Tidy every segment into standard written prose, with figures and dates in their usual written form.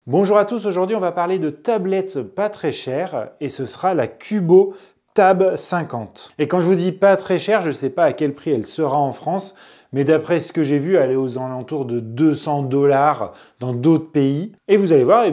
Bonjour à tous, aujourd'hui on va parler de tablettes pas très chères et ce sera la Cubo Tab 50. Et quand je vous dis pas très chère, je ne sais pas à quel prix elle sera en France, mais d'après ce que j'ai vu, elle est aux alentours de 200 $ dans d'autres pays. Et vous allez voir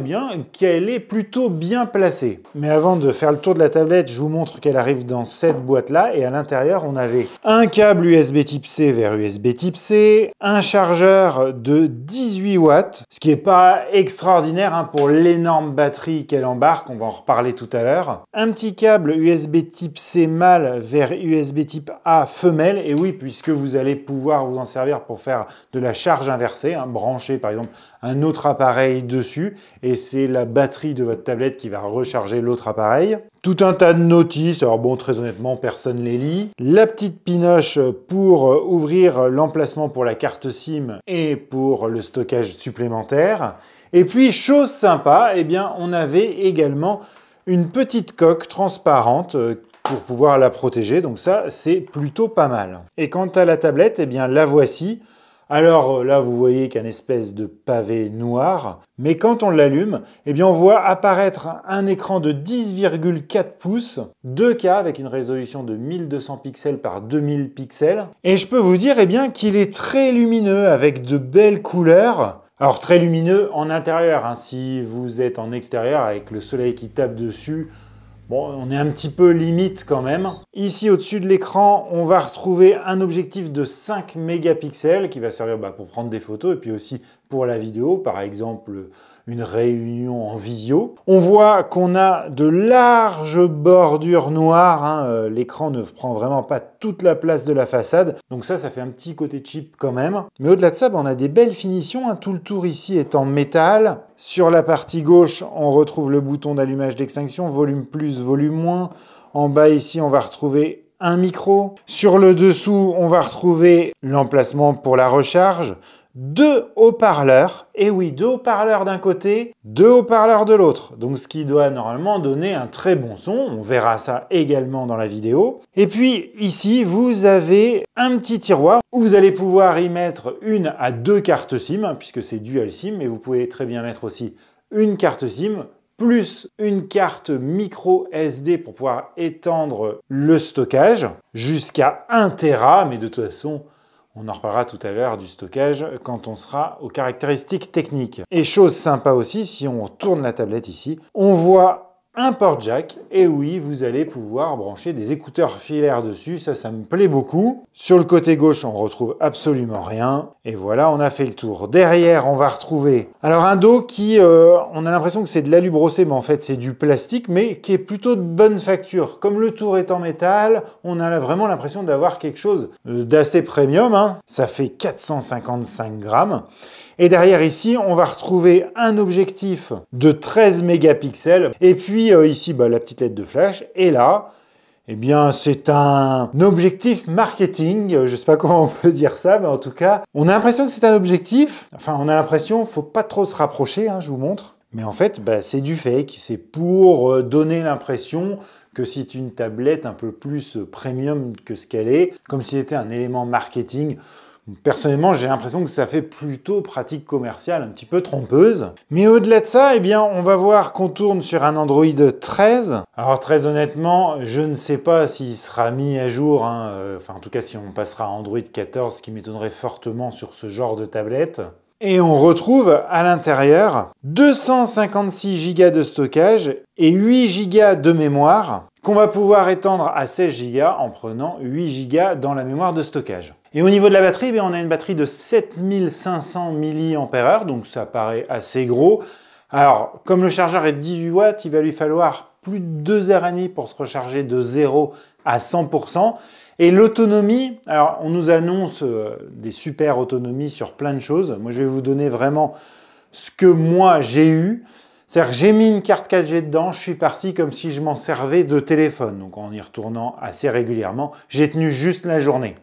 qu'elle est plutôt bien placée. Mais avant de faire le tour de la tablette, je vous montre qu'elle arrive dans cette boîte-là. Et à l'intérieur, on avait un câble USB type C vers USB type C, un chargeur de 18 watts, ce qui n'est pas extraordinaire pour l'énorme batterie qu'elle embarque, on va en reparler tout à l'heure. Un petit câble USB type C mâle vers USB type A femelle. Et oui, puisque vous allez pouvoir vous en servir pour faire de la charge inversée, brancher par exemple un autre appareil dessus et c'est la batterie de votre tablette qui va recharger l'autre appareil. Tout un tas de notices, alors bon, très honnêtement, personne ne les lit. La petite pinoche pour ouvrir l'emplacement pour la carte SIM et pour le stockage supplémentaire. Et puis, chose sympa, on avait également une petite coque transparente pour pouvoir la protéger, donc ça c'est plutôt pas mal. Et quant à la tablette, la voici. Alors là vous voyez qu'un espèce de pavé noir, mais quand on l'allume, on voit apparaître un écran de 10,4 pouces, 2K avec une résolution de 1200 pixels par 2000 pixels. Et je peux vous dire qu'il est très lumineux avec de belles couleurs. Alors très lumineux en intérieur, si vous êtes en extérieur avec le soleil qui tape dessus, bon, on est un petit peu limite quand même. Ici, au-dessus de l'écran, on va retrouver un objectif de 5 mégapixels qui va servir pour prendre des photos et puis aussi pour la vidéo, par exemple une réunion en visio. On voit qu'on a de larges bordures noires. L'écran ne prend vraiment pas toute la place de la façade. Donc ça fait un petit côté cheap quand même. Mais au-delà de ça, on a des belles finitions. Tout le tour ici est en métal. Sur la partie gauche, on retrouve le bouton d'allumage d'extinction, volume plus, volume moins. En bas ici, on va retrouver un micro. Sur le dessous, on va retrouver l'emplacement pour la recharge. 2 haut-parleurs, et oui, 2 haut-parleurs d'un côté, 2 haut-parleurs de l'autre. Donc ce qui doit normalement donner un très bon son, on verra ça également dans la vidéo. Et puis ici, vous avez un petit tiroir où vous allez pouvoir y mettre une à 2 cartes SIM, puisque c'est dual SIM, mais vous pouvez très bien mettre aussi une carte SIM, plus une carte micro SD pour pouvoir étendre le stockage jusqu'à 1 Tera, mais de toute façon, on en reparlera tout à l'heure du stockage quand on sera aux caractéristiques techniques. Et chose sympa aussi, si on tourne la tablette ici, on voit un port jack. Et oui, vous allez pouvoir brancher des écouteurs filaires dessus. Ça me plaît beaucoup. Sur le côté gauche, on retrouve absolument rien. Et voilà, on a fait le tour. Derrière, on va retrouver un dos qui, on a l'impression que c'est de l'alu brossé, mais en fait, c'est du plastique, mais qui est plutôt de bonne facture. Comme le tour est en métal, on a vraiment l'impression d'avoir quelque chose d'assez premium. Ça fait 455 grammes. Et derrière ici, on va retrouver un objectif de 13 mégapixels. Et puis ici, la petite LED de flash. Et là, c'est un objectif marketing. Je ne sais pas comment on peut dire ça, mais en tout cas, on a l'impression que c'est un objectif. Enfin, on a l'impression, faut pas trop se rapprocher, je vous montre. Mais en fait, c'est du fake. C'est pour donner l'impression que c'est une tablette un peu plus premium que ce qu'elle est, comme si c'était un élément marketing. Personnellement, j'ai l'impression que ça fait plutôt pratique commerciale, un petit peu trompeuse. Mais au-delà de ça, on va voir qu'on tourne sur un Android 13. Alors très honnêtement, je ne sais pas s'il sera mis à jour, en tout cas si on passera à Android 14, ce qui m'étonnerait fortement sur ce genre de tablette. Et on retrouve à l'intérieur 256 Go de stockage et 8 Go de mémoire qu'on va pouvoir étendre à 16 Go en prenant 8 Go dans la mémoire de stockage. Et au niveau de la batterie, on a une batterie de 7500 mAh, donc ça paraît assez gros. Alors, comme le chargeur est de 18 watts, il va lui falloir plus de 2h30 pour se recharger de 0 à 100%. Et l'autonomie, alors on nous annonce des super autonomies sur plein de choses. Moi, je vais vous donner vraiment ce que moi j'ai eu. C'est-à-dire que j'ai mis une carte 4G dedans, je suis parti comme si je m'en servais de téléphone. Donc en y retournant assez régulièrement, j'ai tenu juste la journée.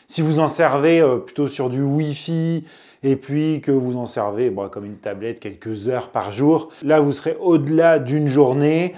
Si vous en servez plutôt sur du Wi-Fi et puis que vous en servez comme une tablette quelques heures par jour, là vous serez au-delà d'une journée.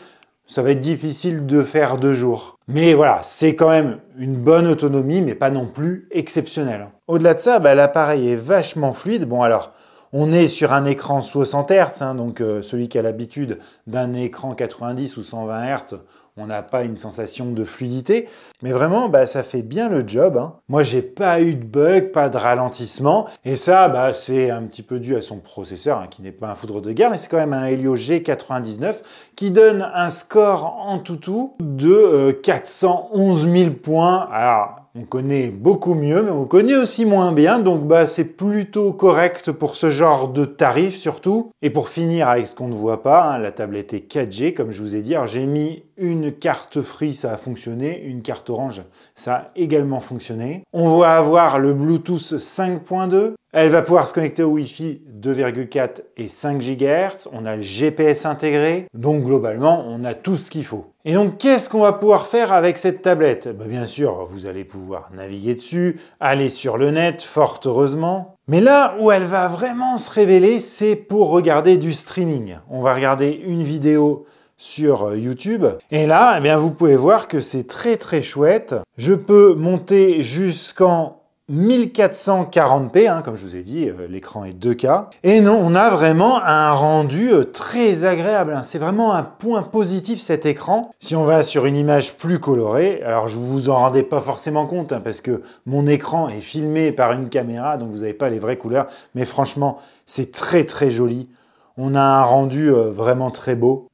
Ça va être difficile de faire 2 jours. Mais voilà, c'est quand même une bonne autonomie, mais pas non plus exceptionnelle. Au-delà de ça, l'appareil est vachement fluide. Bon alors, On est sur un écran 60 Hz, hein, donc celui qui a l'habitude d'un écran 90 ou 120 Hz, on n'a pas une sensation de fluidité, mais vraiment, ça fait bien le job, hein. Moi, j'ai pas eu de bug, pas de ralentissement, et ça, c'est un petit peu dû à son processeur, hein, qui n'est pas un foudre de guerre, mais c'est quand même un Helio G99 qui donne un score en tout de 411 000 points. Alors, on connaît beaucoup mieux, mais on connaît aussi moins bien, donc c'est plutôt correct pour ce genre de tarif surtout. Et pour finir avec ce qu'on ne voit pas, hein, la tablette est 4G, comme je vous ai dit. Alors j'ai mis une carte Free, ça a fonctionné, une carte Orange, ça a également fonctionné. On va avoir le Bluetooth 5.2. Elle va pouvoir se connecter au Wi-Fi 2,4 et 5 GHz. On a le GPS intégré. Donc globalement, on a tout ce qu'il faut. Et donc, qu'est-ce qu'on va pouvoir faire avec cette tablette? Bien sûr, vous allez pouvoir naviguer dessus, aller sur le net, fort heureusement. Mais là où elle va vraiment se révéler, c'est pour regarder du streaming. On va regarder une vidéo sur YouTube. Et là, vous pouvez voir que c'est très chouette. Je peux monter jusqu'en 1440p, hein, comme je vous ai dit, l'écran est 2K. Et non, on a vraiment un rendu très agréable, hein. C'est vraiment un point positif cet écran. Si on va sur une image plus colorée, alors je vous en rendez pas forcément compte, hein, parce que mon écran est filmé par une caméra, donc vous n'avez pas les vraies couleurs. Mais franchement, c'est très joli. On a un rendu vraiment très beau.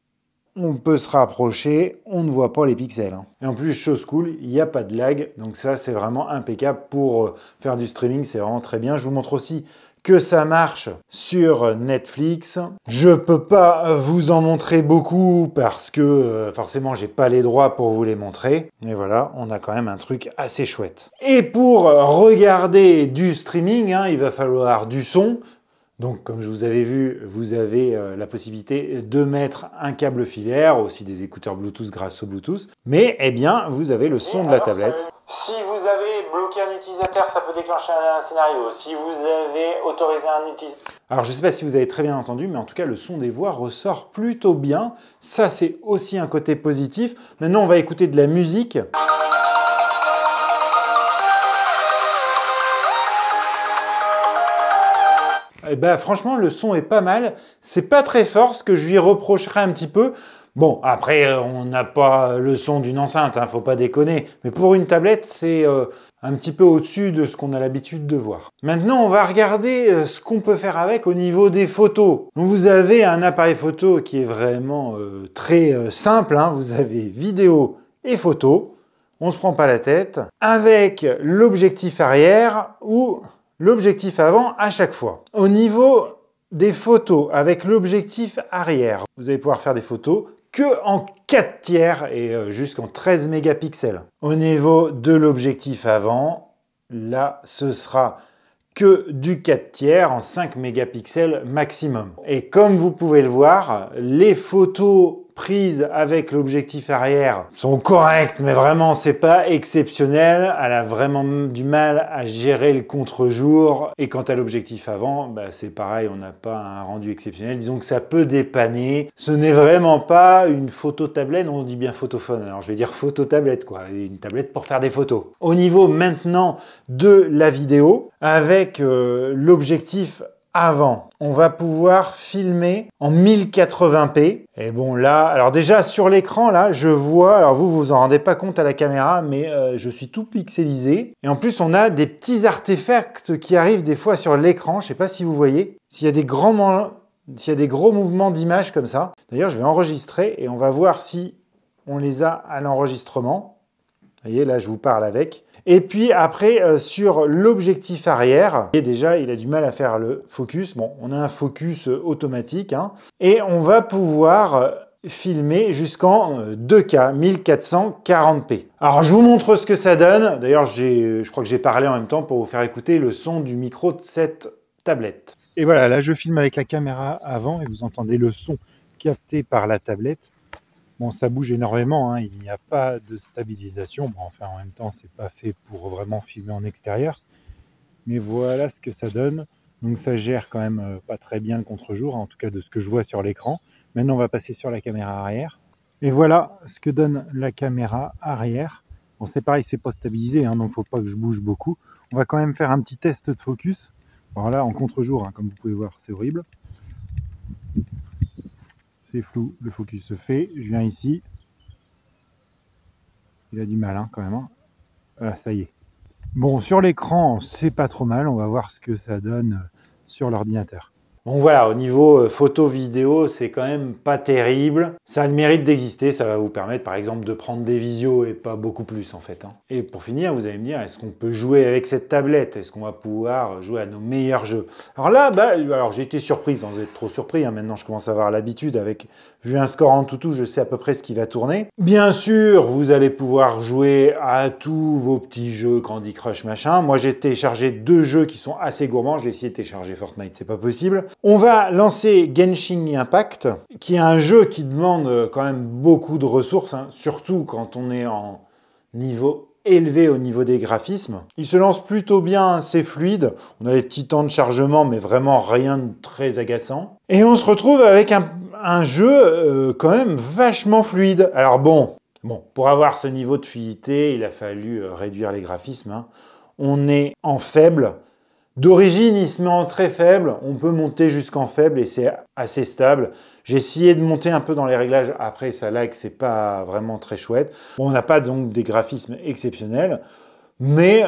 On peut se rapprocher, on ne voit pas les pixels, hein. Et en plus, chose cool, il n'y a pas de lag, donc ça c'est vraiment impeccable pour faire du streaming, c'est vraiment très bien. Je vous montre aussi que ça marche sur Netflix. Je peux pas vous en montrer beaucoup parce que forcément j'ai pas les droits pour vous les montrer. Mais voilà, on a quand même un truc assez chouette. Et pour regarder du streaming, hein, il va falloir du son. Donc, comme je vous avais vu, vous avez la possibilité de mettre un câble filaire, aussi des écouteurs Bluetooth grâce au Bluetooth. Mais, vous avez le son de la tablette. Si vous avez bloqué un utilisateur, ça peut déclencher un scénario. Si vous avez autorisé un utilisateur... Alors, je ne sais pas si vous avez très bien entendu, mais en tout cas, le son des voix ressort plutôt bien. Ça, c'est aussi un côté positif. Maintenant, on va écouter de la musique. Franchement, le son est pas mal. C'est pas très fort, ce que je lui reprocherais un petit peu. Bon, après, on n'a pas le son d'une enceinte, hein, faut pas déconner. Mais pour une tablette, c'est un petit peu au-dessus de ce qu'on a l'habitude de voir. Maintenant, on va regarder ce qu'on peut faire avec au niveau des photos. Donc, vous avez un appareil photo qui est vraiment très simple, hein. Vous avez vidéo et photo. On se prend pas la tête. Avec l'objectif arrière ou l'objectif avant à chaque fois. Au niveau des photos avec l'objectif arrière, vous allez pouvoir faire des photos que en 4 tiers et jusqu'en 13 mégapixels. Au niveau de l'objectif avant, là, ce sera que du 4 tiers en 5 mégapixels maximum. Et comme vous pouvez le voir, les photos prises avec l'objectif arrière sont correctes, mais vraiment c'est pas exceptionnel. Elle a vraiment du mal à gérer le contre-jour. Et quant à l'objectif avant, c'est pareil, on n'a pas un rendu exceptionnel. Disons que ça peut dépanner. Ce n'est vraiment pas une photo tablette, on dit bien photophone. Alors je vais dire photo tablette quoi, une tablette pour faire des photos. Au niveau maintenant de la vidéo, avec l'objectif avant, on va pouvoir filmer en 1080p. Et bon là, alors déjà sur l'écran là, je vois, alors vous vous en rendez pas compte à la caméra, mais je suis tout pixelisé. Et en plus, on a des petits artefacts qui arrivent des fois sur l'écran. Je sais pas si vous voyez. S'il y a des gros mouvements d'image comme ça. D'ailleurs, je vais enregistrer et on va voir si on les a à l'enregistrement. Vous voyez, là, je vous parle avec. Et puis après, sur l'objectif arrière, et déjà, il a du mal à faire le focus. Bon, on a un focus automatique, hein, et on va pouvoir filmer jusqu'en 2K, 1440p. Alors, je vous montre ce que ça donne. D'ailleurs, je crois que j'ai parlé en même temps pour vous faire écouter le son du micro de cette tablette. Et voilà, là, je filme avec la caméra avant et vous entendez le son capté par la tablette. Bon, ça bouge énormément, hein. Il n'y a pas de stabilisation. Bon, enfin, en même temps, c'est pas fait pour vraiment filmer en extérieur. Mais voilà ce que ça donne. Donc ça gère quand même pas très bien le contre-jour, en tout cas de ce que je vois sur l'écran. Maintenant, on va passer sur la caméra arrière. Et voilà ce que donne la caméra arrière. Bon, c'est pareil, c'est pas stabilisé, hein, donc il ne faut pas que je bouge beaucoup. On va quand même faire un petit test de focus. Alors là, en contre-jour, hein, comme vous pouvez voir, c'est horrible. C'est flou, le focus se fait. Je viens ici. Il a du mal hein, quand même. Hein. Ah, ça y est. Bon, sur l'écran, c'est pas trop mal. On va voir ce que ça donne sur l'ordinateur. Bon voilà, au niveau photo vidéo, c'est quand même pas terrible. Ça a le mérite d'exister, ça va vous permettre par exemple de prendre des visios et pas beaucoup plus en fait. Hein. Et pour finir, vous allez me dire, est-ce qu'on peut jouer avec cette tablette? Est-ce qu'on va pouvoir jouer à nos meilleurs jeux? Alors là, alors j'ai été surpris, sans être trop surpris, hein. Maintenant je commence à avoir l'habitude avec, vu un score en toutou, je sais à peu près ce qui va tourner. Bien sûr, vous allez pouvoir jouer à tous vos petits jeux, Candy Crush, machin. Moi j'ai téléchargé 2 jeux qui sont assez gourmands, j'ai essayé de télécharger Fortnite, c'est pas possible. On va lancer Genshin Impact, qui est un jeu qui demande quand même beaucoup de ressources, hein, surtout quand on est en niveau élevé au niveau des graphismes. Il se lance plutôt bien, c'est fluide. On a des petits temps de chargement, mais vraiment rien de très agaçant. Et on se retrouve avec un jeu quand même vachement fluide. Alors bon, pour avoir ce niveau de fluidité, il a fallu réduire les graphismes. Hein. On est en faible. D'origine, il se met en très faible, on peut monter jusqu'en faible et c'est assez stable. J'ai essayé de monter un peu dans les réglages, après ça lag, c'est pas vraiment très chouette. Bon, on n'a pas donc des graphismes exceptionnels, mais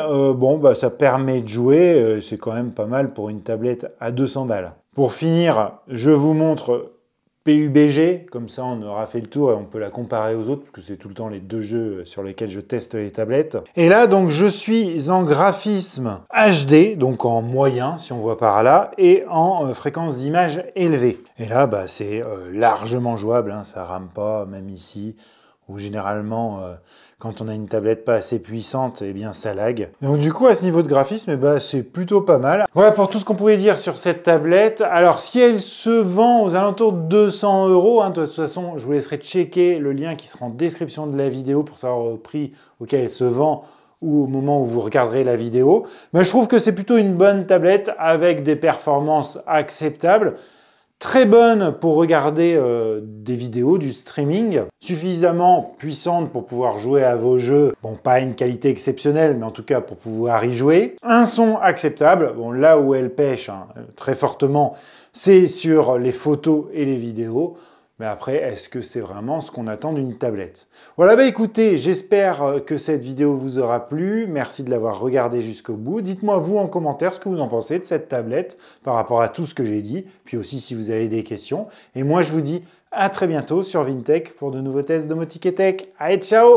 ça permet de jouer, c'est quand même pas mal pour une tablette à 200 balles. Pour finir, je vous montre PUBG, comme ça on aura fait le tour et on peut la comparer aux autres, parce que c'est tout le temps les 2 jeux sur lesquels je teste les tablettes. Et là, donc, je suis en graphisme HD, donc en moyen, si on voit par là, et en fréquence d'image élevée. Et là, c'est largement jouable, hein, ça rame pas, même ici, où généralement, quand on a une tablette pas assez puissante, eh bien ça lag. Donc du coup, à ce niveau de graphisme, c'est plutôt pas mal. Voilà pour tout ce qu'on pouvait dire sur cette tablette. Alors, si elle se vend aux alentours de 200 €, hein, de toute façon, je vous laisserai checker le lien qui sera en description de la vidéo pour savoir le prix auquel elle se vend ou au moment où vous regarderez la vidéo. Mais je trouve que c'est plutôt une bonne tablette avec des performances acceptables. Très bonne pour regarder des vidéos, du streaming, suffisamment puissante pour pouvoir jouer à vos jeux, bon pas une qualité exceptionnelle, mais en tout cas pour pouvoir y jouer. Un son acceptable, bon là où elle pêche hein, très fortement, c'est sur les photos et les vidéos. Mais après, est-ce que c'est vraiment ce qu'on attend d'une tablette? Voilà, écoutez, j'espère que cette vidéo vous aura plu. Merci de l'avoir regardée jusqu'au bout. Dites-moi, vous, en commentaire, ce que vous en pensez de cette tablette par rapport à tout ce que j'ai dit. Puis aussi, si vous avez des questions. Et moi, je vous dis à très bientôt sur Vintech pour de nouveaux tests domotique et tech. Allez, ciao!